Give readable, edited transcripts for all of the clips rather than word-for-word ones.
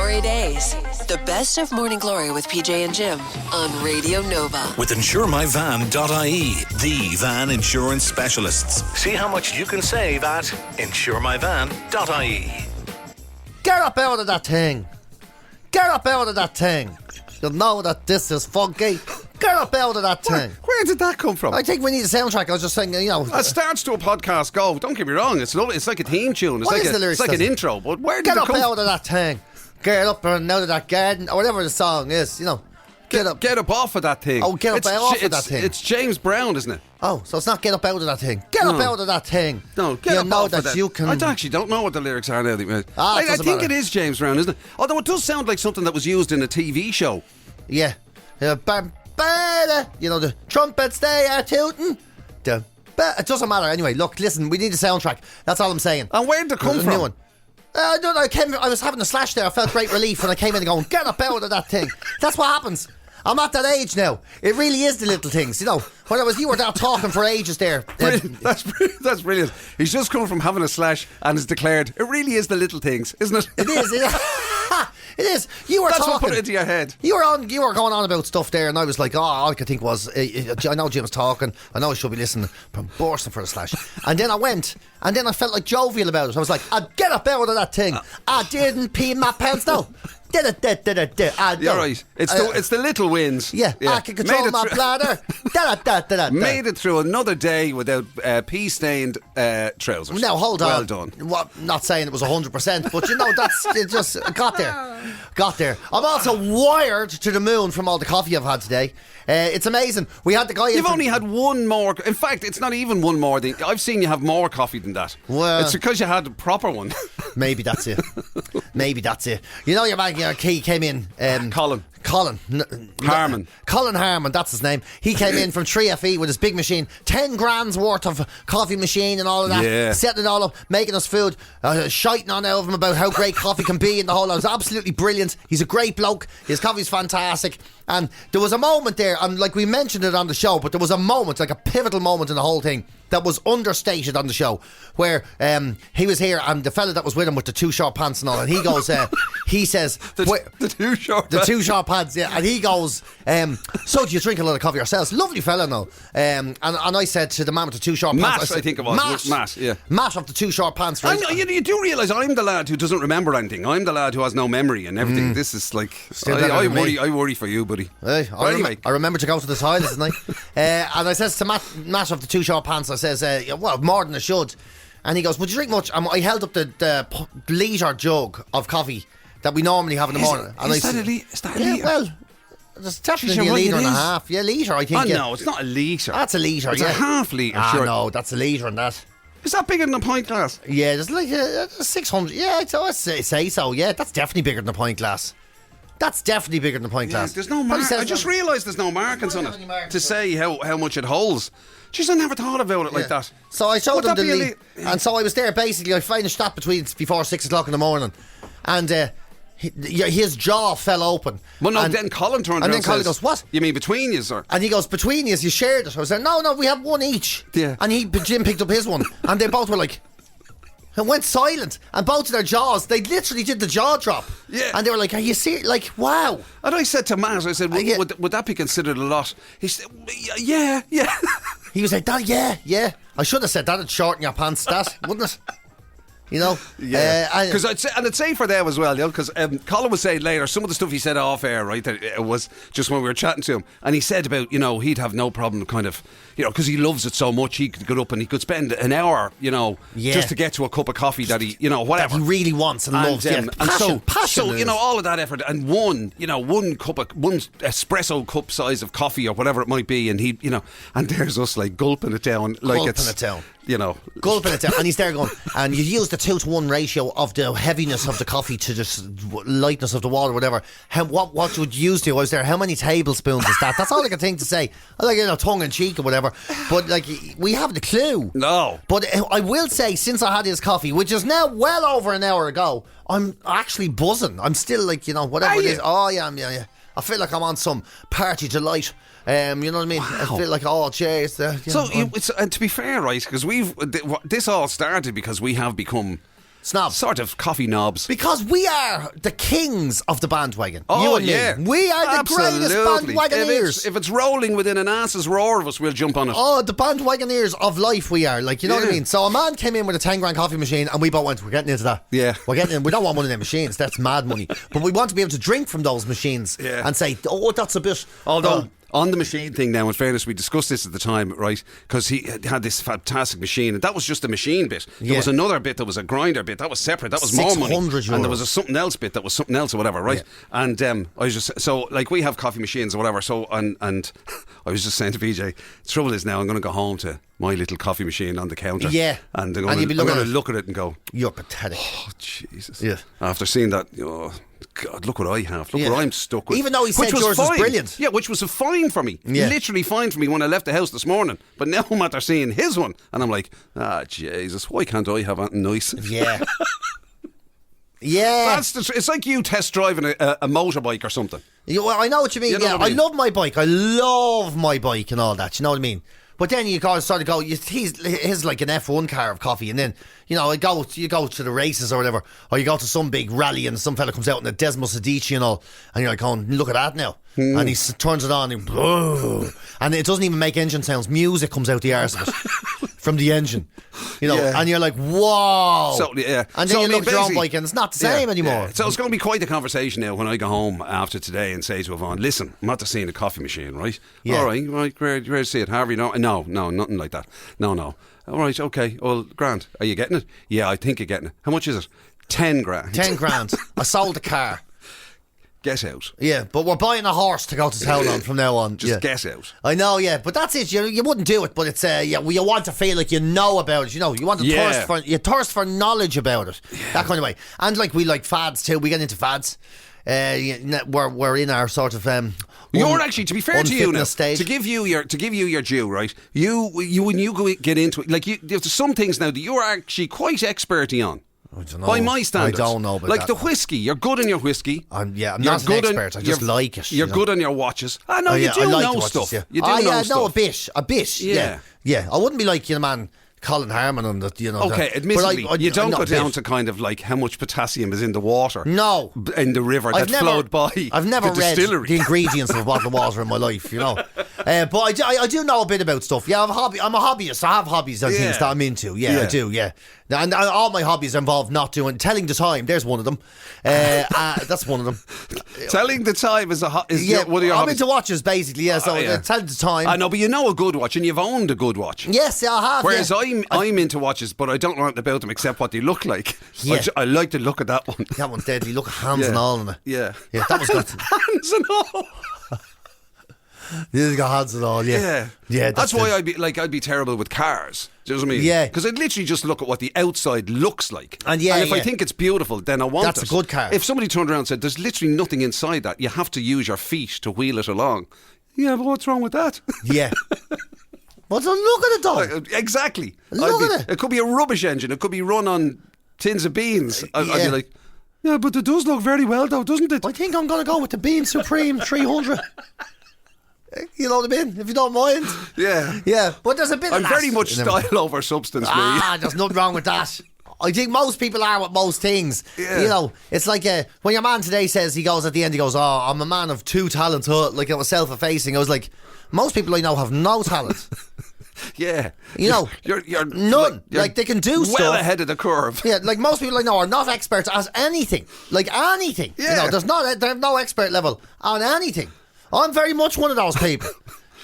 GloryDaze, the best of Morning Glory with PJ and Jim on Radio Nova. With InsureMyVan.ie, the van insurance specialists. See how much you can save at InsureMyVan.ie. Get up out of that thing. Get up out of that thing. You'll know that this is funky. Get up out of that thing. Where did that come from? I think we need a soundtrack. I was just saying, you know. It starts to a podcast go. Don't get me wrong. It's lovely. It's like a theme tune. It's What like is the lyrics, it's like an does it? intro. But where did Get it up come out of that thing. Get up and out of that garden. Or whatever the song is, you know. Get up. Get up off of that thing. Oh, get up off of that thing. It's James Brown, isn't it? Oh, so it's not get up out of that thing. Get up out of that thing. No, get you up know off that of that. you can. I actually don't know what the lyrics are now. I think matter. it is James Brown, isn't it? Although it does sound like something that was used in a TV show. Yeah. You know, the trumpets, they are tooting. It doesn't matter. Anyway, look, listen, we need a soundtrack. That's all I'm saying. And where did it come A from? new one. I was having a slash there. I felt great relief when I came in and going, get up out of that thing. That's what happens. I'm at that age now. It really is the little things, you know. When you were there talking for ages there. That's brilliant. He's just come from having a slash and has declared, it really is the little things, isn't it? It is. It is. You were That's talking. what put it into your head. You were going on about stuff there, and I was like, all I could think was, I know Jim's talking. I know I should be listening. But I'm bursting for a slash. And then I went, and then I felt like jovial about it. I was like, I'd get up out of that thing. I didn't pee my pants. No. You're right. It's the little wins. Yeah. I can control my bladder. Made it through another day without pee-stained trousers. Now hold on. Well done. Well, not saying it was 100%, but you know it just got there. I'm also wired to the moon from all the coffee I've had today. It's amazing. We had the guy. You've only had one more. In fact, it's not even one more. I've seen you have more coffee than that. Well, it's because you had a proper one. Maybe that's it. You know your man, he came in. Colin Harmon, that's his name. He came in from 3FE with his big machine, 10 grand's worth of coffee machine and all of that. Yeah. Setting it all up, making us food, shiting on out of him about how great coffee can be and the whole lot. It was absolutely brilliant. He's a great bloke. His coffee's fantastic. And there was a moment there, and like we mentioned it on the show, but there was a moment, like a pivotal moment in the whole thing that was understated on the show, where he was here and the fella that was with him with the two short pants and all, and he goes, he says, the two short pants, yeah, and he goes, so do you drink a lot of coffee yourselves? Lovely fella, no. And I said to the man with the two short pants, I think it was Matt, yeah. Matt of the two short pants, right? You do realise I'm the lad who doesn't remember anything. I'm the lad who has no memory and everything. This is like, I worry for you, buddy. Hey, I remember to go to the toilet tonight. And I says to Matt of the two short pants, I says, well, more than I should. And he goes, would you drink much? I held up the litre jug of coffee that we normally have in the morning. Is that a litre? Yeah, well, there's definitely a litre and a half. Yeah, litre, I think. No, it's not a litre. That's a litre, It's a half litre, sure. No, that's a litre and that. Is that bigger than a pint glass? Yeah, there's like 600. Yeah, I'd say so. Yeah, that's definitely bigger than a pint glass. That's definitely bigger than a pint glass. There's no mark. I just realised there's no markings on it to say how much it holds. Jeez, I never thought about it like that. So I showed him the and so I was there basically. I finished that before 6 o'clock in the morning, and his jaw fell open. Well, no, then Colin turned around and then Colin goes, "What? You mean between you, sir?" And he goes, "Between you shared it." I was like, "No, we have one each." Yeah. And Jim picked up his one, and they both were like. And went silent, and both of their jaws, they literally did the jaw drop. Yeah. And they were like, are you serious? Like, wow. And I said to Matt, I said, would that be considered a lot? He said, yeah. He was like, yeah. I should have said that, it'd shorten your pants, that, wouldn't it? You know? Yeah. Because it's safer there as well, because Colin was saying later, some of the stuff he said off air, right, that it was just when we were chatting to him, and he said about, he'd have no problem kind of, because he loves it so much, he could get up and he could spend an hour, just to get to a cup of coffee that he, whatever. That he really wants and loves. Passion. So all of that effort, and one espresso cup size of coffee or whatever it might be, and he, and there's us like gulping it down. Gulping it down. And he's there going, and you use the 2-to-1 ratio of the heaviness of the coffee to the lightness of the water, whatever. What would you use to? I was there, how many tablespoons is that? That's all I can think to say. I like, tongue in cheek or whatever. But like, we haven't a clue. No. But I will say, since I had his coffee, which is now well over an hour ago, I'm actually buzzing. I'm still like, whatever it is. Oh, yeah. I feel like I'm on some party delight. You know what I mean? Wow. I feel like, oh, cheers. And to be fair, right, because this all started because we have become sort of coffee knobs. Because we are the kings of the bandwagon. Oh, you and yeah. me. We are the greatest bandwagoneers. If it's rolling within an ass's roar of us, we'll jump on it. Oh, the bandwagoneers of life we are. Like, you know what I mean? So a man came in with a 10 grand coffee machine and we both went, we're getting into that. Yeah. We're getting in. We don't want one of them machines. That's mad money. But we want to be able to drink from those machines and say, oh, that's a bit... Although... On the machine thing now, in fairness, we discussed this at the time, right? Because he had this fantastic machine, and that was just the machine bit. There was another bit that was a grinder bit, that was separate, that was more money. €600. And there was a something else bit that was something else or whatever, right? Yeah. And I was just, so like we have coffee machines or whatever, so, and I was just saying to PJ, the trouble is now I'm going to go home to my little coffee machine on the counter. Yeah. And I'm going to look at it and go, you're pathetic. Oh, Jesus. Yeah. After seeing that, God, look what I have. Look what I'm stuck with. Even though he said yours was brilliant. Yeah, which was a fine for me. Yeah. Literally fine for me when I left the house this morning. But now I'm after seeing his one. And I'm like, Jesus, why can't I have anything nice? Yeah. Yeah. It's like you test driving a motorbike or something. Well, I know what you mean. I love my bike. I love my bike and all that. You know what I mean? But then you sort of go, he's like an F1 car of coffee, and then, you go to the races or whatever, or you go to some big rally and some fella comes out in a Desmos Adichie and all, and you're like, oh, look at that now. And he turns it on and it doesn't even make engine sounds. Music comes out the arse of it from the engine. And you're like, whoa. So, yeah. And then you look at your own bike and it's not the same anymore. Yeah. So it's going to be quite a conversation now when I go home after today and say to Yvonne, listen, I'm not seeing a coffee machine, right? Yeah. All right, where to see it? Harvey, no, nothing like that. No. All right, okay, well, grand. Are you getting it? Yeah, I think you're getting it. How much is it? 10 grand. 10 grand. I sold the car. Get out. Yeah, but we're buying a horse to go to town on from now on. Just get out. I know, yeah, but that's it. You wouldn't do it, but it's you want to feel like you know about it. You want to thirst for knowledge about it, that kind of way. And like we like fads too. We get into fads. We're in our sort of. You're actually, to be fair to you now, stage. to give you your due, right? You when you get into it, like there's some things now that you're actually quite experty on. I don't know. By my standards. I don't know about like that. The whiskey, you're good in your whiskey. I'm not an expert. I just like it. You're good on your watches. I know you do know stuff. You do know stuff. No, a bit. Yeah. I wouldn't be like man Colin Harmon on that. Okay, admittedly, you don't go down to kind of like how much potassium is in the water. No, in the river that flowed by. I've never read distillery. the ingredients of a bottle of water in my life. But I do know a bit about stuff. Yeah, I'm a hobbyist. I have hobbies and things that I'm into. Yeah, I do. Yeah. And all my hobbies involve telling the time. There's one of them. That's one of them. Telling the time is one of your hobbies. I'm into watches basically. Yeah, so telling the time. I know, but you know a good watch, and you've owned a good watch. Yes, I have. Whereas I'm into watches, but I don't know anything about them except what they look like. Yeah. I like to look at that one. That one's deadly. Look at hands and all in it. Yeah, that was good. Hands and all. He's got hands and all, yeah. That's why I'd be terrible with cars. Do you know what I mean? Yeah. Because I'd literally just look at what the outside looks like. And if I think it's beautiful, then I want it. That's a good car. If somebody turned around and said, there's literally nothing inside that, you have to use your feet to wheel it along. Yeah, but what's wrong with that? Yeah. Well, so look at it though. Exactly. Look at it. It could be a rubbish engine. It could be run on tins of beans. I'd be like, yeah, but it does look very well though, doesn't it? I think I'm going to go with the Bean Supreme 300. You know what I mean? If you don't mind. Yeah. But there's a bit of I'm very much style over substance, me. There's nothing wrong with that. I think most people are with most things. Yeah. It's like when your man today says, he goes, oh, I'm a man of two talents. Like it was self-effacing. I was like, most people I know have no talent. Yeah. You're none. Like they can do stuff. Well ahead of the curve. Yeah, like most people I know are not experts at anything. Like anything. Yeah. They have no expert level on anything. I'm very much one of those people.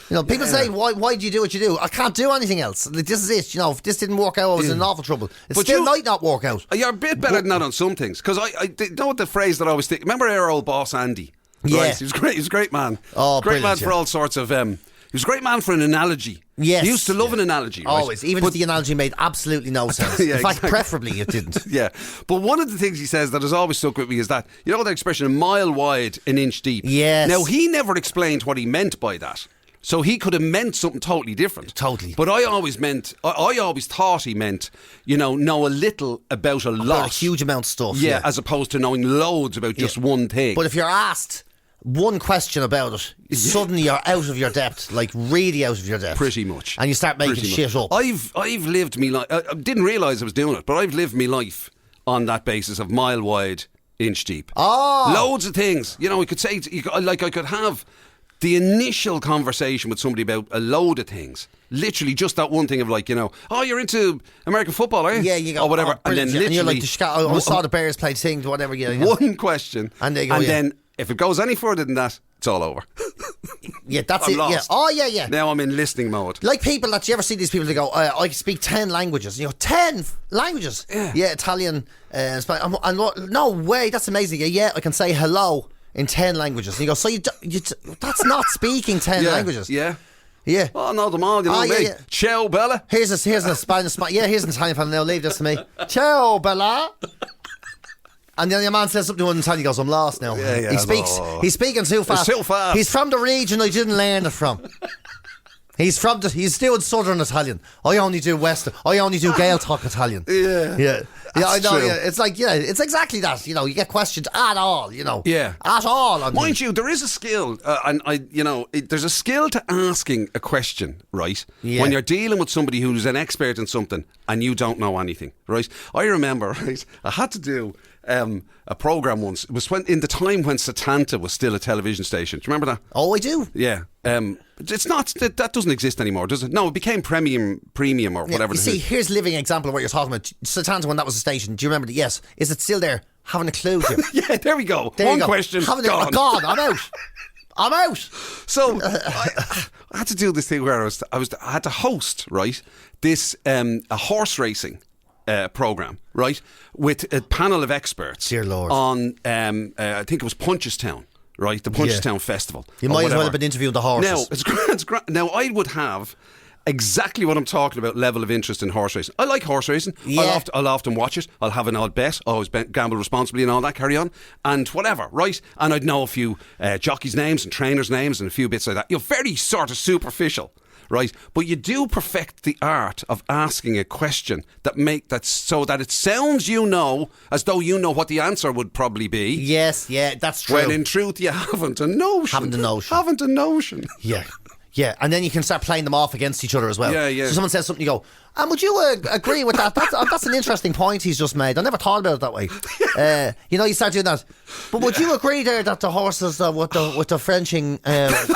People say, why do you do what you do? I can't do anything else. Like, this is it. If this didn't work out, I was in awful trouble. It still might not work out. You're a bit better than that on some things. Because I know what the phrase that I always think. Remember our old boss, Andy? Yeah. Right? He was great. He was a great man. Oh, great man yeah. for all sorts of... he was a great man for an analogy. Yes. He used to love an analogy, right? Always. Even if the analogy made absolutely no sense. In fact, preferably it didn't. Yeah. But one of the things he says that has always stuck with me is that, you know that expression, a mile wide, an inch deep? Yes. Now, he never explained what he meant by that. So he could have meant something totally different. Totally. But I always thought he meant, know a little about a lot. A huge amount of stuff. Yeah, as opposed to knowing loads about just one thing. But if you're asked one question about it, suddenly you're out of your depth, like really out of your depth. Pretty much. And you start making shit up. I've lived me life. I didn't realise I was doing it, but I've lived me life on that basis of mile wide, inch deep. Oh. Loads of things. You know, we could say, I could have the initial conversation with somebody about a load of things. Literally just that one thing of like, you know, oh, you're into American football, are you? Yeah, you go, or whatever. oh, and then literally, and you're like, I saw the Bears play thing, whatever. One question. And they go, and then if it goes any further than that, it's all over. Yeah, that's I'm it. lost. Yeah. Oh, yeah. Now I'm in listening mode. Like people that you ever see these people that go, I can speak 10 languages. 10 languages. Yeah, Italian, Spanish. No way, that's amazing. Yeah, I can say hello in 10 languages. And you go, so that's not speaking 10 languages. Yeah. Yeah. Oh, I know them all, you know me. Yeah. Ciao, Bella. Here's a Spanish. Yeah, here's an Italian fella. Now leave this to me. Ciao, Bella. And then your man says something to him and he goes, I'm lost now. Yeah, He's speaking too fast. It's too fast. He's from the region I didn't learn it from. He's doing Southern Italian. I only do Gaeltacht Italian. Yeah. I know. True. Yeah, it's like, it's exactly that. You know, you get questioned at all. You know, Yeah. at all. Mind you, there is a skill, there's a skill to asking a question, right? Yeah. When you're dealing with somebody who's an expert in something and you don't know anything, right? I remember, right? I had to do a program once. It was in the time when Satanta was still a television station. Do you remember that? Oh, I do. Yeah. It's not that doesn't exist anymore, does it? No, it became premium or whatever. You see, here's a living example of what you're talking about. Satanta, when that was a station, do you remember that? Yes. Is it still there? Haven't a clue. Yeah, there we go. There One you go. question. Gone. I'm out. I'm out. So I had to do this thing where I had to host, right, this a horse racing program, right, with a panel of experts. Dear Lord. On I think it was Punchestown, right, the Punchestown Festival. You might as well have been interviewing the horses. Now it's great. Now I would have exactly what I'm talking about level of interest in horse racing. I like horse racing. Yeah. I'll often watch it. I'll have an odd bet. Always gamble responsibly and all that, carry on. And whatever, right? And I'd know a few jockeys' names and trainers' names and a few bits like that. You're very sort of superficial, right? But you do perfect the art of asking a question that so that it sounds as though you know what the answer would probably be. Yes, that's true. When in truth you haven't a notion. Haven't a notion. Yeah. Yeah, and then you can start playing them off against each other as well. Yeah. So someone says something, you go, and would you agree with that? That's an interesting point he's just made. I never thought about it that way. You start doing that. But would you agree there that the horses with the Frenching... It's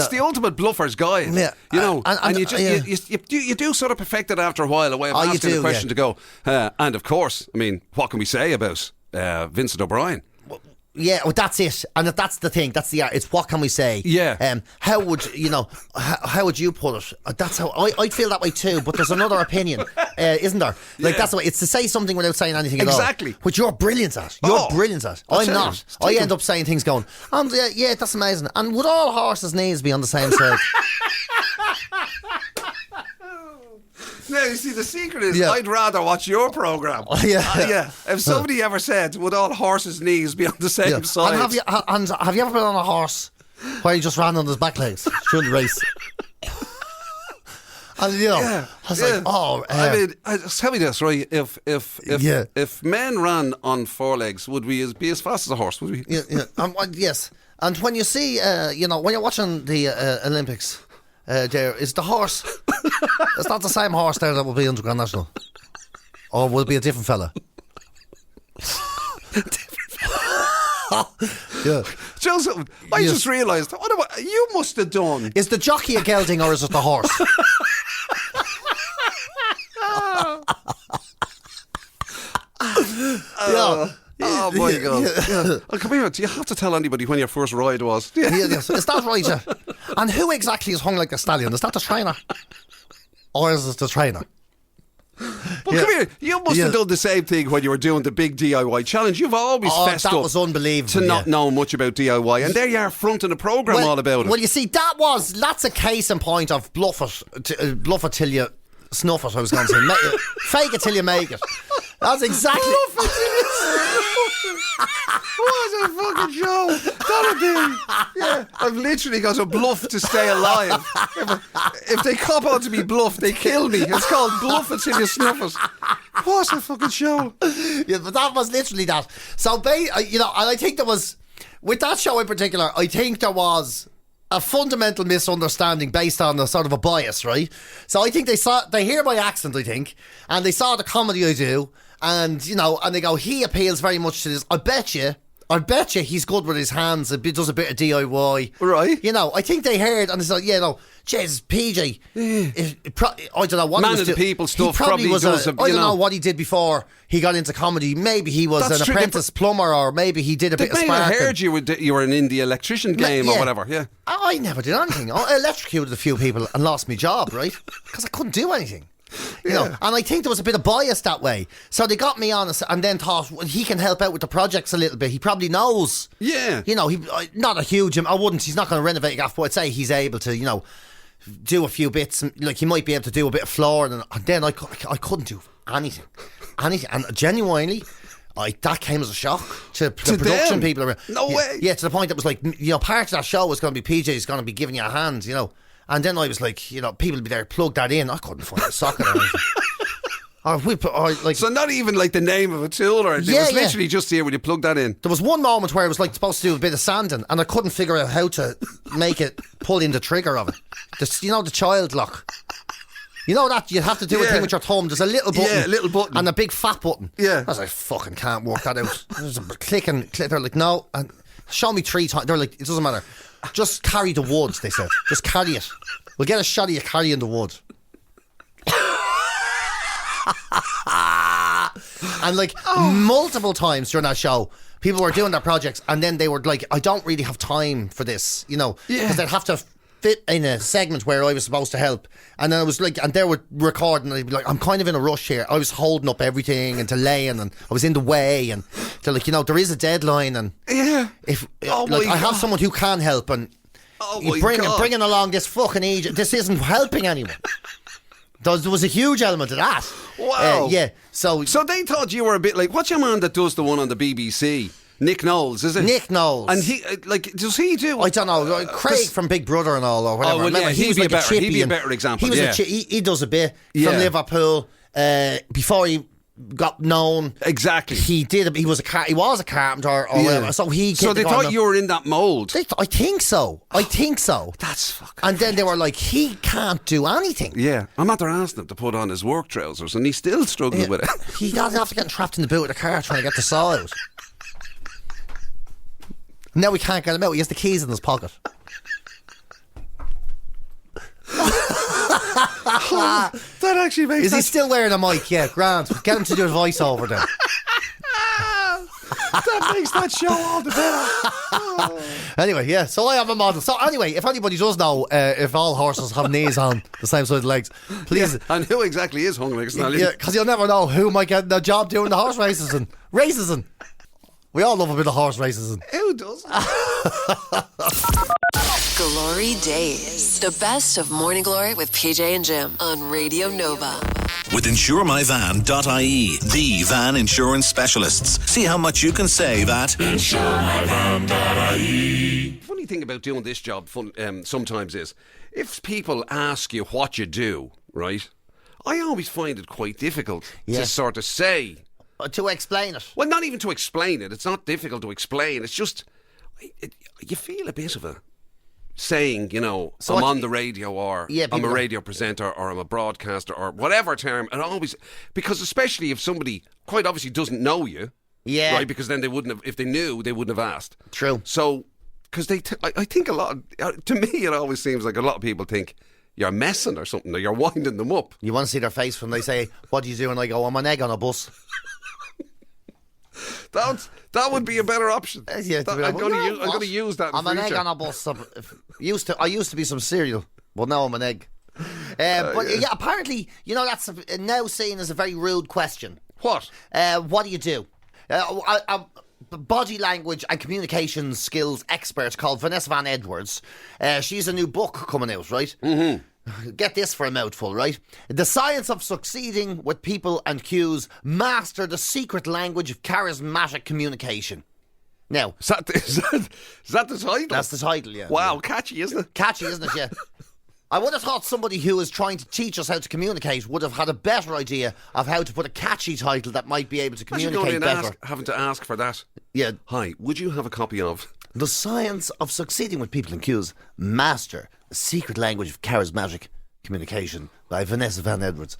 the ultimate bluffer's guide. Yeah. You know, and you do sort of perfect it after a while, a way of asking the question to go, and of course, I mean, what can we say about Vincent O'Brien? Yeah, well, that's it, and that's the thing. That's the art. It's what can we say? Yeah. How would how would you put it? That's how I'd feel that way too. But there's another opinion, isn't there? Like that's the way. It's to say something without saying anything at all. Exactly. Which you're brilliant at. I'm not. I end up saying things going, yeah, that's amazing. And would all horses' knees be on the same side? Now, you see, the secret is I'd rather watch your programme. If somebody ever said, would all horses' knees be on the same side? And have you ever been on a horse where he just ran on his back legs during the race? And I was like, I mean, tell me this, right? If men ran on four legs, would we be as fast as a horse? Would we? Yeah. Yes. And when you see, when you're watching the Olympics, there is the horse. It's not the same horse there that will be in the Grand National, or will it be a different fella? Yeah. Joseph, I just realised, what you must have done. Is the jockey a gelding or is it the horse? Oh my God! Yeah. Come here. Do you have to tell anybody when your first ride was? Yes. Is that right? Yeah. And who exactly is hung like a stallion? Is that the trainer, or is it the trainer? But come here. You must have done the same thing when you were doing the big DIY challenge. You've always fessed up. That was unbelievable. To not know much about DIY, and there you are fronting a program all about it. Well, you see, that's a case in point of bluff it till you snuff it. I was going to say, fake it till you make it. That's exactly. Bluff it till you snuff it. What a fucking show! That'll do. Yeah, I've literally got a bluff to stay alive. If they cop out to be bluff, they kill me. It's called bluff it till you snuff it. What a fucking show! Yeah, but that was literally that. So, and I think there was, with that show in particular, I think there was a fundamental misunderstanding based on a sort of a bias, right? So I think they hear my accent, I think, and they saw the comedy I do, And, you know, and they go, he appeals very much to this. I bet you he's good with his hands. Does a bit of DIY. Right. You know, I think they heard and it's like, yeah, no, Jesus, PJ. I don't know what Man he was of the doing. people stuff. He probably was does I don't know what he did before he got into comedy. Maybe he was That's an true. apprentice plumber, or maybe he did a They bit of may have sparking. heard you were in the electrician game or whatever. Yeah. I never did anything. I electrocuted a few people and lost my job, right? Because I couldn't do anything. You know, and I think there was a bit of bias that way. So they got me on and then thought, well, he can help out with the projects a little bit. He probably knows. Yeah. You know, not a huge. He's not going to renovate a gaff, but I'd say he's able to, you know, do a few bits. Like he might be able to do a bit of flooring. And then I couldn't do anything. And genuinely, that came as a shock to the production them? people around. No way. Yeah, to the point that was like, you know, part of that show was going to be PJ's going to be giving you a hand, you know. And then I was like, you know, people would be there, plug that in. I couldn't find a socket or anything. So not even like the name of a tool or anything. It was literally just here when you plug that in. There was one moment where I was like supposed to do a bit of sanding and I couldn't figure out how to make it pull in the trigger of it. You know, the child lock. You know that you have to do a thing with your thumb. There's a little button. Yeah, a little button. And a big fat button. Yeah. I was like, fucking can't work that out. There's a click. They're like, no. And show me 3 times. They're like, it doesn't matter. Just carry the wood, they said. Just carry it. We'll get a shot of you carrying the wood. And like multiple times during that show, people were doing their projects and then they were like, I don't really have time for this, you know, because they'd have to fit in a segment where I was supposed to help. And then I was like, and they were recording and they'd be like, I'm kind of in a rush here. I was holding up everything and delaying and I was in the way, and they're like, you know, there is a deadline, and if I have someone who can help, and bringing along this fucking Egypt, this isn't helping anyone. There was a huge element of that. Wow. So they thought you were a bit like, what's your man that does the one on the BBC? Nick Knowles, is it? Nick Knowles. And he, does he do? I don't know. Craig from Big Brother and all, or whatever. Oh, well, yeah, he was he'd like be a better example. He was he does a bit from Liverpool. Before he got known, exactly. He was a carpenter or whatever. So they thought you were in that mould. I think so. That's fucking. And then they were like, he can't do anything. Yeah, I'm not there asking him to put on his work trousers, and he's still struggling with it. He got after getting trapped in the boot of the car trying to get the saw out. Now we can't get him out. He has the keys in his pocket. That actually makes. Is he still wearing a mic? Yeah, Grant. Get him to do a voiceover then. That makes that show all the better. Anyway, yeah. So I have a model. So anyway, if anybody does know if all horses have knees on the same side of the legs, please. Yeah, and who exactly is hung legs? Yeah, because you'll never know who might get the job doing the horse races and we all love a bit of horse races. Who does? Glory Days. The best of Morning Glory with PJ and Jim on Radio Nova. With InsureMyVan.ie, the van insurance specialists. See how much you can save at InsureMyVan.ie. Funny thing about doing this job sometimes is, if people ask you what you do, right, I always find it quite difficult to sort of say. To explain it. Well, not even to explain it. It's not difficult to explain. It's just, you feel a bit of a saying, you know, so I'm on the radio, or I'm a radio presenter, or I'm a broadcaster, or whatever term. And always, because especially if somebody quite obviously doesn't know you, right? Because then they wouldn't have, if they knew, they wouldn't have asked. True. So, because I think a lot, to me, it always seems like a lot of people think you're messing or something, or you're winding them up. You want to see their face when they say, what do you do? And I go, I'm an egg on a bus. That would be a better option. I'm going to use that in I'm future. an egg on a bus. I used to be some cereal, but now I'm an egg. Apparently, you know, that's now seen as a very rude question. What? What do you do? Body language and communications skills expert called Vanessa Van Edwards. She's a new book coming out, right? Mm-hmm. Get this for a mouthful, right? The Science of Succeeding with People and Cues. Master the secret language of charismatic communication. Now, is that the title? That's the title, yeah. Wow, catchy, isn't it? Catchy, isn't it? Yeah. I would have thought somebody who is trying to teach us how to communicate would have had a better idea of how to put a catchy title that might be able to communicate better. Having to ask for that. Yeah. Hi, would you have a copy of The Science of Succeeding with People and Cues. Master the secret language of charismatic communication by Vanessa Van Edwards.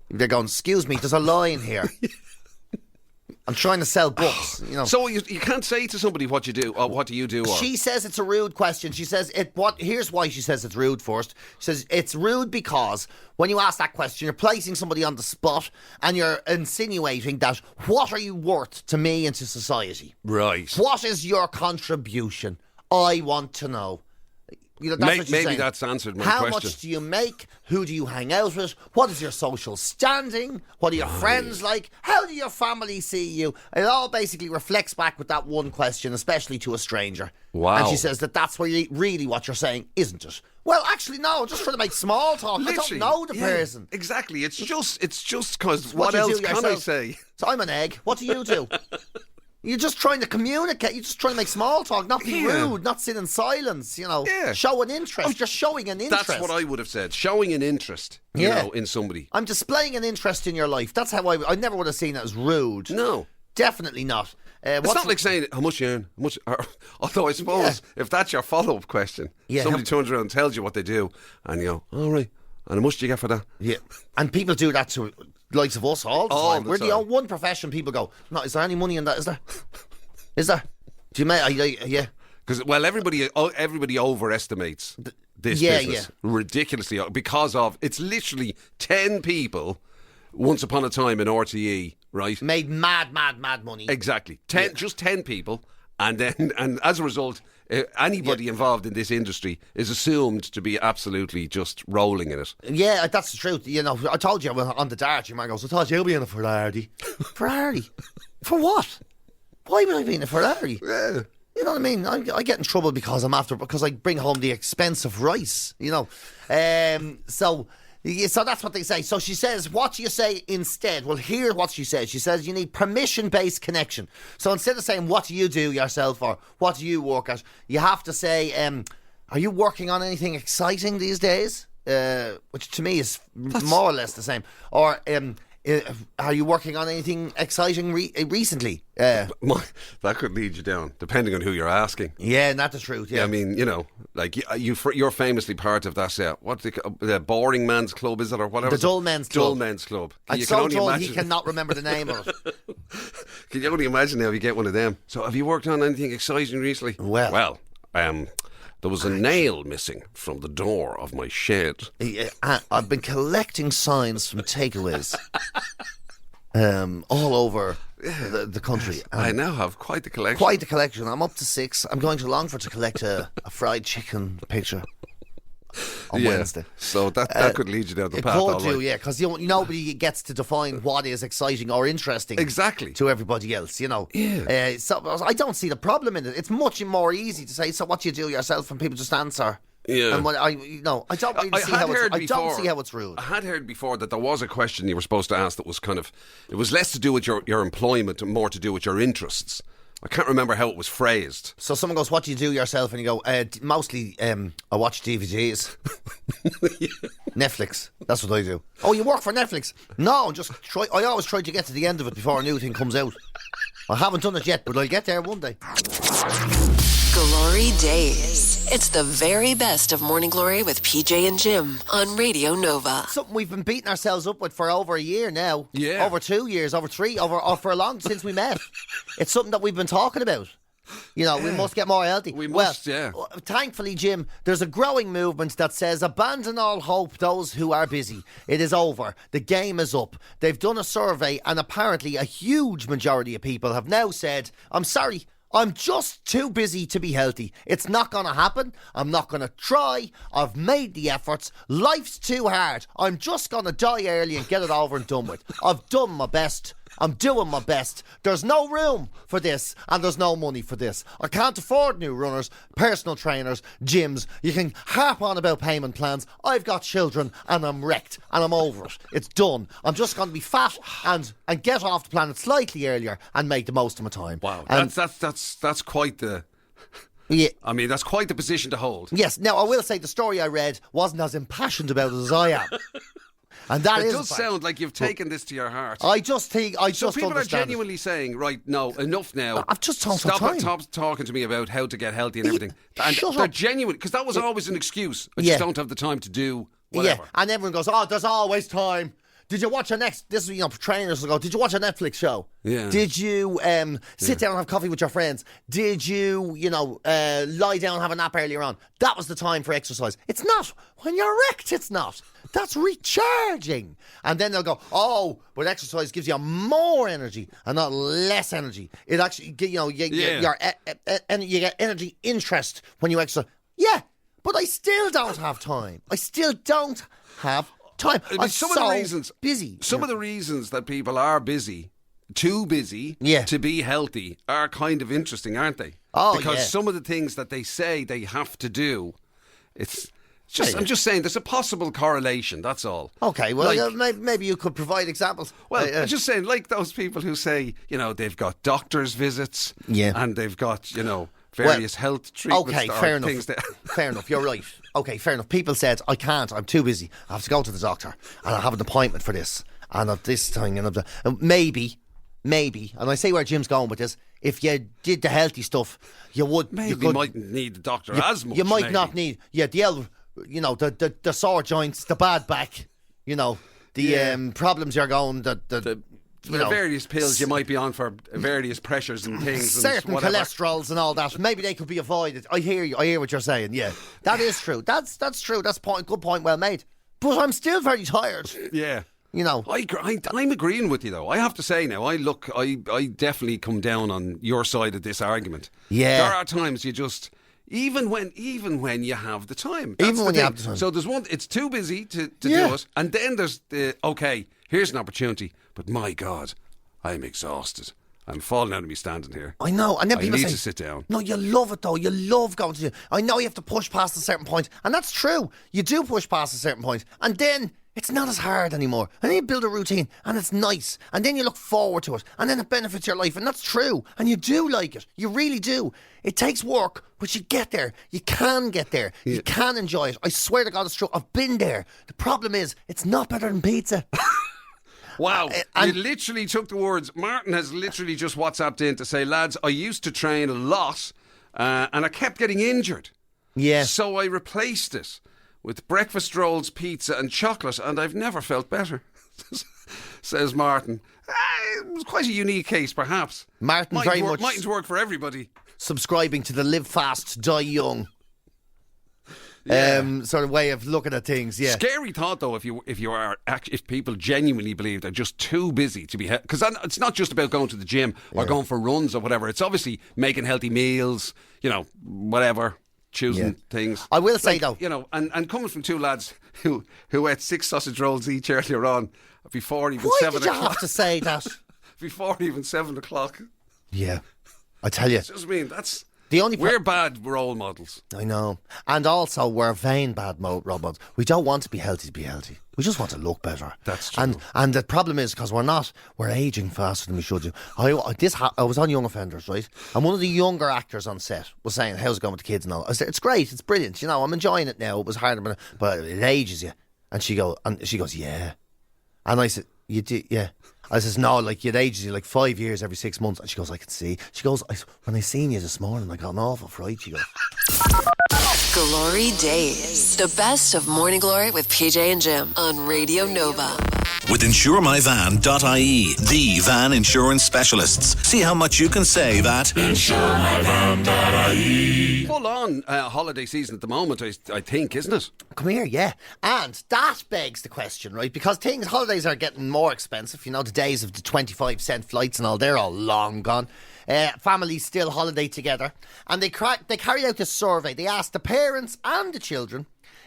They're going, excuse me, there's a line here. I'm trying to sell books, you know. So you can't say to somebody what you do, or what do you do? Or? She says it's a rude question. She says here's why she says it's rude first. She says it's rude because when you ask that question, you're placing somebody on the spot and you're insinuating that what are you worth to me and to society? Right. What is your contribution? I want to know. You know, that's what she's maybe saying. That's answered my How question. much do you make? Who do you hang out with? What is your social standing? What are your friends like? How do your family see you? It all basically reflects back with that one question, especially to a stranger. Wow. And she says that's really what you're saying, isn't it? Well, actually, no. I'm just trying to make small talk. Literally, I don't know the person. Exactly. It's just because What what do you else do can I yourself? say? So I'm an egg. What do you do? You're just trying to communicate. You're just trying to make small talk, not be rude, not sit in silence, you know. Yeah. Show an interest. You're showing an interest. That's what I would have said. Showing an interest, you know, in somebody. I'm displaying an interest in your life. That's how I never would have seen it as rude. No. Definitely not. It's not like saying how much you earn. Although I suppose if that's your follow-up question, somebody turns around and tells you what they do, and you go, all right, and how much do you get for that? Yeah. And people do that to likes of us all the time. We're the time. one profession people go, no, is there any money in that? Is there? Is there? Do you make? Yeah. Because everybody overestimates this business ridiculously because of it's literally 10 people once upon a time in RTE, right? Made mad money. Exactly, just 10 people, and as a result, anybody involved in this industry is assumed to be absolutely just rolling in it. Yeah, that's the truth. You know, I told you on the dart. Your man goes, I thought you'll be in a Ferrari. Ferrari? For what? Why would I be in a Ferrari? Yeah. You know what I mean? I get in trouble because I bring home the expensive rice. You know, so that's what they say. So she says, what do you say instead? Well, here's what she says. She says you need permission-based connection. So instead of saying what do you do yourself or what do you work at, you have to say, are you working on anything exciting these days? Which to me is more or less the same. Or are you working on anything exciting recently? That could lead you down, depending on who you're asking. Yeah, not the truth. Yeah, I mean, you know, like you're famously part of that. What's the boring man's club? Is it or whatever? The dull men's club. Dull men's club. I'm so told he cannot remember the name of it. Can you only imagine now if you get one of them? So, have you worked on anything exciting recently? Well, there was a nail missing from the door of my shed. I've been collecting signs from takeaways all over the country. I now have quite the collection. Quite the collection. I'm up to 6. I'm going to Longford to collect a fried chicken picture on Wednesday. So that could lead you down the path. It could do, yeah, because nobody gets to define what is exciting or interesting exactly to everybody else, you know. Yeah. So I don't see the problem in it. It's much more easy to say, so what do you do yourself, and people just answer. Yeah. And I don't really see how it's rude. I had heard before that there was a question you were supposed to ask that was it was less to do with your employment and more to do with your interests. I can't remember how it was phrased. So someone goes, what do you do yourself? And you go, mostly I watch DVDs. Netflix. That's what I do. Oh, you work for Netflix? No, I always try to get to the end of it before a new thing comes out. I haven't done it yet, but I'll get there one day. GloryDaze. It's the very best of Morning Glory with PJ and Jim on Radio Nova. Something we've been beating ourselves up with for over a year now. Yeah. Over 2 years, over 3, or for a long since we met. It's something that we've been talking about. You know, we must get more healthy. We must, Thankfully, Jim, there's a growing movement that says, abandon all hope, those who are busy. It is over. The game is up. They've done a survey, and apparently a huge majority of people have now said, I'm sorry, I'm just too busy to be healthy. It's not going to happen. I'm not going to try. I've made the efforts. Life's too hard. I'm just going to die early and get it over and done with. I've done my best. I'm doing my best. There's no room for this, and there's no money for this. I can't afford new runners, personal trainers, gyms. You can harp on about payment plans. I've got children, and I'm wrecked, and I'm over it. It's done. I'm just going to be fat and get off the planet slightly earlier and make the most of my time. Wow, and that's quite the. Yeah. I mean, that's quite the position to hold. Yes. Now, I will say the story I read wasn't as impassioned about it as I am. And that it does sound like you've taken this to your heart. I just think so people are genuinely saying, right, no, enough now. I've just talked some time. Stop talking to me about how to get healthy and everything. And they're genuine, because that was always an excuse. I just don't have the time to do whatever. Yeah, and everyone goes, oh, there's always time. Did you watch this is, trainers will go, did you watch a Netflix show? Yeah. Did you sit down and have coffee with your friends? Did you, lie down and have a nap earlier on? That was the time for exercise. It's not. When you're wrecked, it's not. That's recharging. And then they'll go, oh, but exercise gives you more energy and not less energy. It actually, you get energy interest when you exercise. Yeah, but I still don't have time. I'm some of the reasons busy. Some of the reasons that people are busy, too busy to be healthy, are kind of interesting, aren't they? Oh, because some of the things that they say they have to do, I'm just saying there's a possible correlation, that's all. Okay, well, maybe you could provide examples. Well, I'm just saying, like those people who say, they've got doctor's visits and they've got, various health treatments. Okay, fair enough. Fair enough, you're right. Okay, fair enough. People said, I can't, I'm too busy. I have to go to the doctor and I have an appointment for this and of this thing and maybe, and I say where Jim's going with this, if you did the healthy stuff, you would... Maybe you mightn't need the doctor as much. You might not need... Yeah, the sore joints, the bad back, the problems you're going... The various pills you might be on for various pressures and things. Certain and cholesterols and all that. Maybe they could be avoided. I hear you. I hear what you're saying. Yeah, that is true. That's true. That's good point. Well made. But I'm still very tired. Yeah. I'm agreeing with you though. I have to say now, I definitely come down on your side of this argument. Yeah. There are times you just... Even when you have the time. You have the time. So there's one, it's too busy to do it. And then there's here's an opportunity. But my God, I'm exhausted. I'm falling out of me standing here. I know. And then people need say, to sit down. No, you love it though. You love going to the gym. I know you have to push past a certain point. And that's true. You do push past a certain point. And then it's not as hard anymore. And then you build a routine and it's nice. And then you look forward to it. And then it benefits your life. And that's true. And you do like it. You really do. It takes work, but you get there. You can get there. Yeah. You can enjoy it. I swear to God it's true. I've been there. The problem is, it's not better than pizza. Wow, you literally took the words. Martin has literally just WhatsApped in to say, lads, I used to train a lot and I kept getting injured. Yeah. So I replaced it with breakfast rolls, pizza and chocolate and I've never felt better, says Martin. It was quite a unique case, perhaps. Martin mightn't work for everybody. Subscribing to the live fast, die young. Sort of way of looking at things. Yeah, scary thought though. If people genuinely believe they're just too busy to be, because it's not just about going to the gym or going for runs or whatever. It's obviously making healthy meals. Whatever, choosing things. I will say though, and coming from two lads who ate 6 sausage rolls each earlier on before even why 7 did you o'clock. have to say that? Before even 7 o'clock. Yeah, I tell you. That's. We're bad role models. I know. And also, we're vain bad role models. We don't want to be healthy. We just want to look better. That's true. And the problem is, because we're ageing faster than we should do. I was on Young Offenders, right? And one of the younger actors on set was saying, how's it going with the kids and all? I said, it's great, it's brilliant. I'm enjoying it now. It was harder, but it ages you. And she goes, yeah. And I said, you do, yeah. I says, no, you'd ages you 5 years every 6 months. And she goes, I can see. She goes, when I seen you this morning, I got an awful fright. She goes. GloryDaze. The best of Morning Glory with PJ and Jim on Radio Nova. With InsureMyVan.ie, the van insurance specialists. See how much you can save at InsureMyVan.ie. Full on holiday season at the moment, I think, isn't it? Come here, yeah. And that begs the question, right? Because holidays are getting more expensive. The days of the 25-cent flights and all, they're all long gone. Families still holiday together. And they carried out this survey. They asked the parents and the children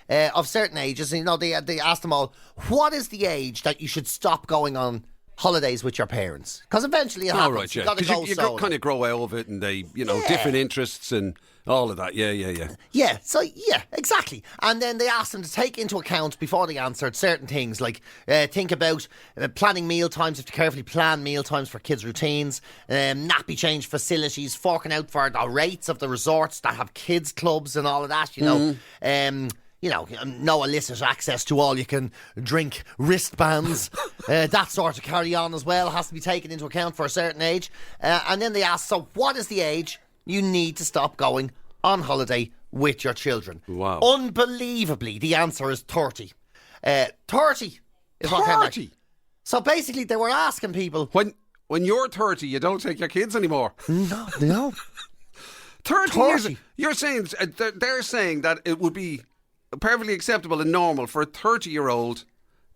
of certain ages. And, they asked them all, what is the age that you should stop going on holidays with your parents? Because eventually it happens. Right, yeah. Because you kind of grow out of it and they, different interests and all of that. Yeah. Yeah, exactly. And then they asked them to take into account, before they answered, certain things like think about planning meal times. You have to carefully plan meal times for kids' routines, nappy change facilities, forking out for the rates of the resorts that have kids' clubs and all of that, no illicit access to all you can drink wristbands. That sort of carry on as well has to be taken into account for a certain age. And then they asked, so what is the age you need to stop going on holiday with your children? Wow. Unbelievably, the answer is 30. 30 is what came back. So basically, they were asking people. When you're 30, you don't take your kids anymore. No. 30 years. You're saying they're saying that it would be perfectly acceptable and normal for a 30-year-old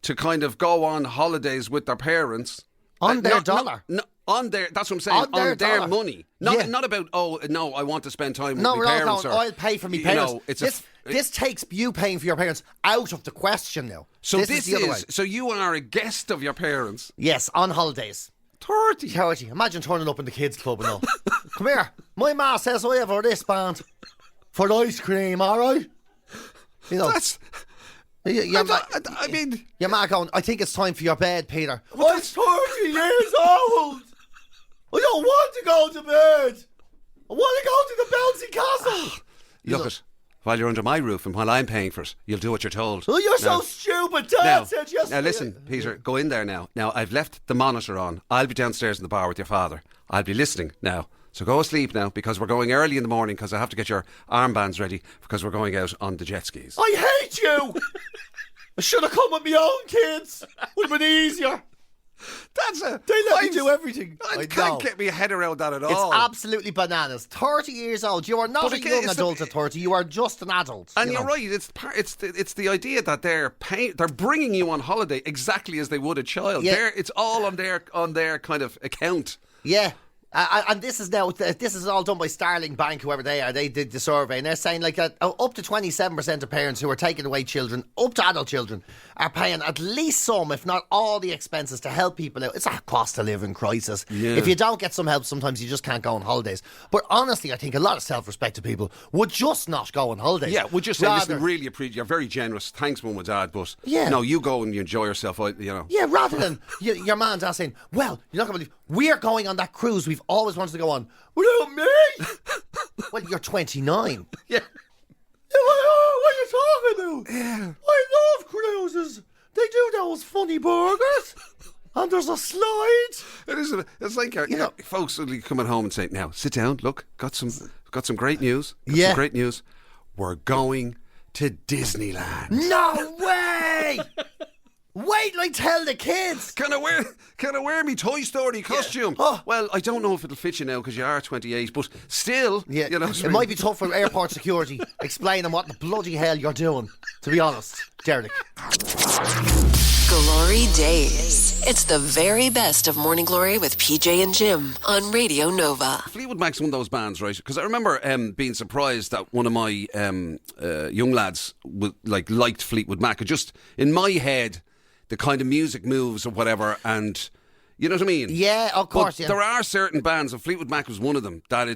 to kind of go on holidays with their parents On their dollar. On their, that's what I'm saying, on their money. Not about, I want to spend time with my parents. I'll pay for my parents. This takes you paying for your parents out of the question now. So this is the other way. So you are a guest of your parents. Yes, on holidays. 30. Imagine turning up in the kids' club and all. Come here. My ma says I have a wristband for ice cream, all right? You know. That's... I mean... Your ma going, I think it's time for your bed, Peter. I'm 30 years old. I don't want to go to bed. I want to go to the bouncy castle. Look it. While you're under my roof and while I'm paying for it, you'll do what you're told. Oh, you're so stupid. Dad said yesterday. Now listen, Peter, go in there now. Now, I've left the monitor on. I'll be downstairs in the bar with your father. I'll be listening now. So go asleep now, because we're going early in the morning, because I have to get your armbands ready, because we're going out on the jet skis. I hate you. I should have come with my own kids. Would have been easier. They let me do everything. I can't get my head around that at all. It's absolutely bananas. 30 years old. You are not a young adult at 30. You are just an adult. And you're right. It's the idea that they're bringing you on holiday exactly as they would a child. Yeah. It's all on their kind of account. Yeah. And this is all done by Starling Bank, whoever they are. They did the survey, and they're saying up to 27% of parents who are taking away children, up to adult children, are paying at least some, if not all, the expenses to help people out. It's a cost of living crisis. Yeah. If you don't get some help, sometimes you just can't go on holidays. But honestly, I think a lot of self-respected people would just not go on holidays. Yeah, would just say, listen, really appreciate. You're very generous. Thanks, Mum and Dad, but no, you go and you enjoy yourself. Yeah, rather than your man's ass saying, "Well, you're not going to believe we're going on that cruise we've always wanted to go on." Without me? Well, you're 29. Yeah. What are you talking about? Yeah. I love cruises. They do those funny burgers. And there's a slide. It's like folks will be coming home and saying, "Now sit down. Look, got some great news. Some great news. We're going to Disneyland." No way! Wait till I tell the kids. Can I wear me Toy Story costume? Yeah. Oh. Well, I don't know if it'll fit you now because you are 28, but still, it might be tough for airport security explaining what the bloody hell you're doing, to be honest, Derek. Glory Days. It's the very best of Morning Glory with PJ and Jim on Radio Nova. Fleetwood Mac's one of those bands, right? Because I remember being surprised that one of my young lads liked Fleetwood Mac. Just in my head, the kind of music moves or whatever, and you know what I mean? Yeah, of course. But there are certain bands, and Fleetwood Mac was one of them, that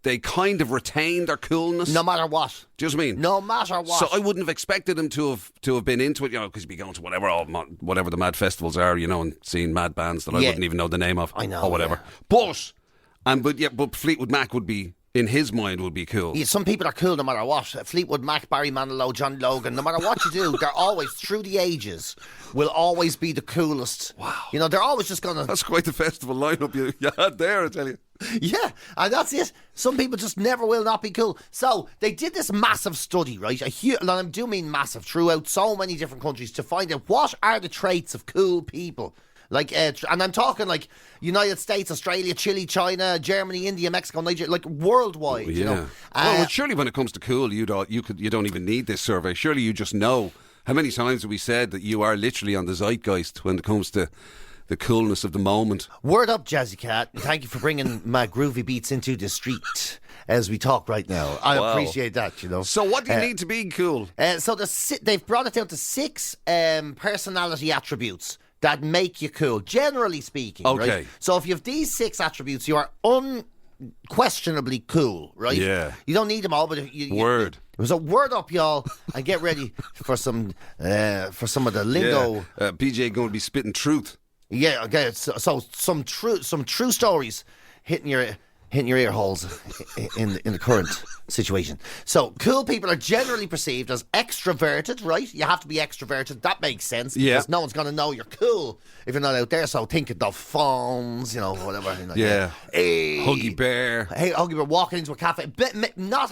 they kind of retain their coolness. No matter what. Do you know what I mean? No matter what. So I wouldn't have expected them to have been into it, because you'd be going to whatever the mad festivals are, and seeing mad bands that I wouldn't even know the name of. I know. Or whatever. Yeah. But Fleetwood Mac would be, in his mind, would be cool. Yeah, some people are cool no matter what. Fleetwood Mac, Barry Manilow, John Logan, no matter what you do, they're always, through the ages, will always be the coolest. Wow. They're always just going to... That's quite the festival lineup you had there, I tell you. Yeah, and that's it. Some people just never will not be cool. So they did this massive study, right? And I do mean massive, throughout so many different countries to find out what are the traits of cool people. And I'm talking United States, Australia, Chile, China, Germany, India, Mexico, Nigeria, worldwide. Yeah. Well, surely when it comes to cool, you don't even need this survey. Surely you just know. How many times have we said that you are literally on the zeitgeist when it comes to the coolness of the moment? Word up, Jazzy Cat. Thank you for bringing my groovy beats into the street as we talk right now. I appreciate that, So what do you need to be cool? So they've brought it down to 6 personality attributes that make you cool, generally speaking. Okay. Right? So if you have these 6 attributes, you are unquestionably cool, right? Yeah. You don't need them all, but Word. So word up, y'all, and get ready for some of the lingo. Yeah. PJ going to be spitting truth. Yeah. Okay. So some true stories hitting your ear holes in the current situation. So cool people are generally perceived as extroverted, right? You have to be extroverted. That makes sense. Yeah. Because no one's going to know you're cool if you're not out there. So think of the phones, whatever. Yeah. Hey, Huggy Bear. Hey, Huggy Bear walking into a cafe. Not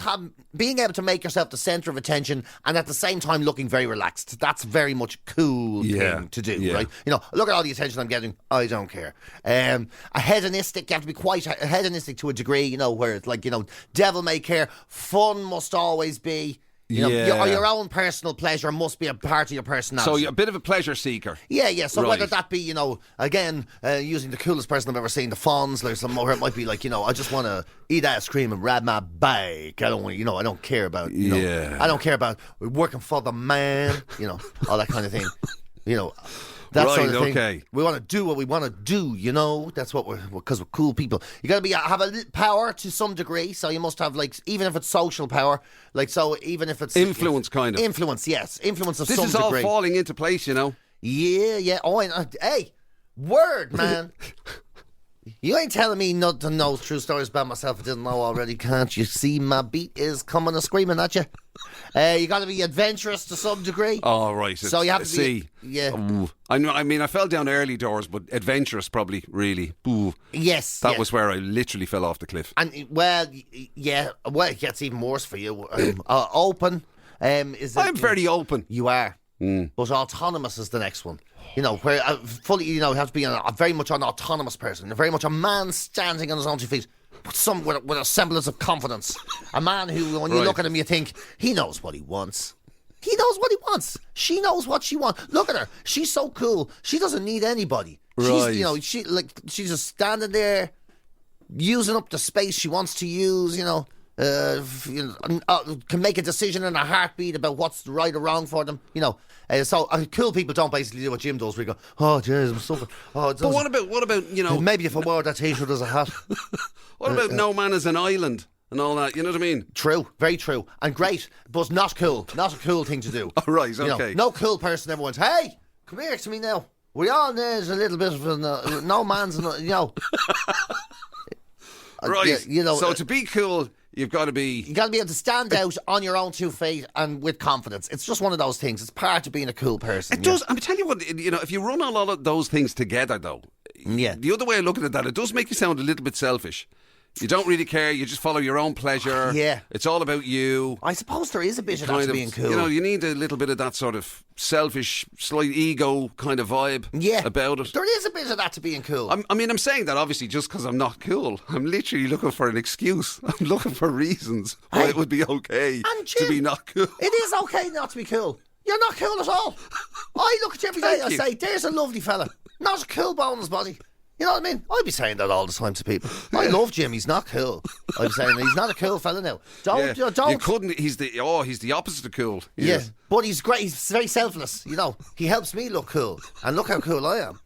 being able to make yourself the centre of attention and at the same time looking very relaxed. That's very much a cool thing to do, right? You know, look at all the attention I'm getting. I don't care. A hedonistic, you have to be quite hedonistic to a degree, you know, where it's like, you know, devil may care. Fun must always be. You know, your own personal pleasure must be a part of your personality. So you're a bit of a pleasure seeker. Yeah. So whether that be, you know, again, using the coolest person I've ever seen, the Fonz, or something, or it might be like, you know, I just want to eat ice cream and ride my bike. I don't care about, you know, I don't care about working for the man, you know, all that kind of thing. You know, that sort of thing. Okay. We want to do what we want to do, you know. That's what because we're cool people. You got to have a little power to some degree. So you must have, like, even if it's social power, like, so even if it's influence, kind of influence, yes, influence of some degree. This is all falling into place, you know. Yeah. Oh, hey, word, man. You ain't telling me not to know true stories about myself I didn't know already, can't you see my beat is coming and screaming at you? You got to be adventurous to some degree. Oh, right. So you have to be... Yeah. Ooh. I mean, I fell down early doors, but adventurous probably, really. Ooh. Yes. That was where I literally fell off the cliff. And, well, it gets even worse for you. Open. I'm very open. You are. But autonomous is the next one. You know, where fully, you know, you have to be very much an autonomous person. Very much a man standing on his own two feet. With a semblance of confidence. A man who, when you look at him, you think, he knows what he wants. He knows what he wants. She knows what she wants. Look at her. She's so cool. She doesn't need anybody. Right. She's, you know, she's just standing there, using up the space she wants to use, you know. Can make a decision in a heartbeat about what's right or wrong for them, you know. So cool people don't basically do what Jim does. We go, oh, jeez, I'm suffering. Oh, but what about you know? Maybe if I wore that T-shirt as a hat. What about no man is an island and all that? You know what I mean? True, very true, and great, but not cool. Not a cool thing to do. Oh, right, okay. You know, no cool person ever went, hey, come here to me now. We all need a little bit of no man's, you know. Right. You know. So to be cool, you've got to be... You got to be able to stand out on your own 2 feet and with confidence. It's just one of those things. It's part of being a cool person. It does. I'm telling you what, you know, if you run a lot of those things together, though, the other way of looking at that, it does make you sound a little bit selfish. You don't really care. You just follow your own pleasure. Yeah. It's all about you. I suppose there is a bit of that to being cool. You know, you need a little bit of that sort of selfish, slight ego kind of vibe about it. There is a bit of that to being cool. I'm saying that obviously just because I'm not cool. I'm literally looking for an excuse. I'm looking for reasons why it would be okay to be not cool. It is okay not to be cool. You're not cool at all. I look at you every day and I say, there's a lovely fella. Not a cool bones body. You know what I mean? I'd be saying that all the time to people. I love Jim. He's not cool. I'd be saying he's not a cool fella now. Don't. You couldn't. He's the opposite of cool. But he's great. He's very selfless. You know, he helps me look cool, and look how cool I am.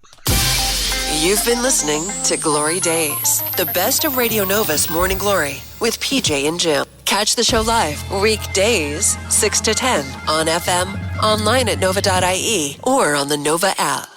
You've been listening to Glory Days, the best of Radio Nova's Morning Glory with PJ and Jim. Catch the show live weekdays 6 to 10 on FM, online at nova.ie, or on the Nova app.